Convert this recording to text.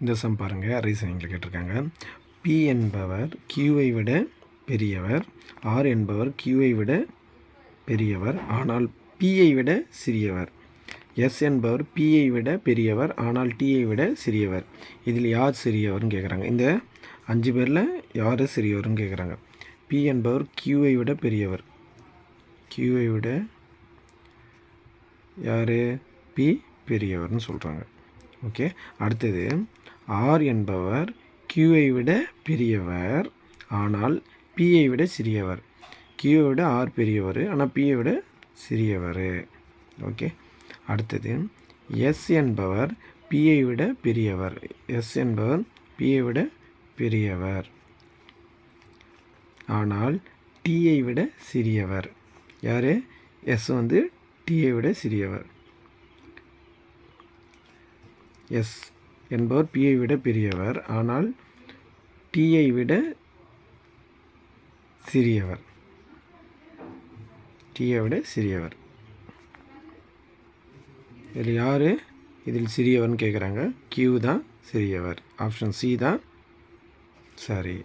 இந்த சம் பாருங்கள், ரீசனிங்கில் கேட்டிருக்காங்க. P என்பவர் Qவை விட பெரியவர், R என்பவர் Qவை விட பெரியவர் ஆனால் Pயை விட சிறியவர். S என்பவர் Pயை விட பெரியவர் ஆனால் Tயை விட சிறியவர். இதில் யார் சிறியவர்னு கேட்குறாங்க. இந்த 5 பேரில் யார் சிறியவர்னு கேட்குறாங்க. P என்பவர் Qவை விட பெரியவர். Qவை விட யார்? P பெரியவர்னு சொல்கிறாங்க. ஓகே. அடுத்தது R என்பவர் Qவை விட பெரியவர் ஆனால் Pயை விட சிறியவர். Qவை விட R பெரியவர் ஆனால் Pயை விட சிறியவர். ஓகே. அடுத்தது S என்பவர் Pயை விட பெரியவர். S என்பவர் Pயை விட பெரியவர் ஆனால் Tயை விட சிறியவர். யார்? S வந்து Tயை விட சிறியவர். S என்பவர் Pயை விட பெரியவர் ஆனால் Tயை விட சிறியவர். Tயை விட சிறியவர். இதில் யார் இதில் சிறியவர்னு கேட்குறாங்க. Q தான் சிறியவர். ஆப்ஷன் C தான் சரி.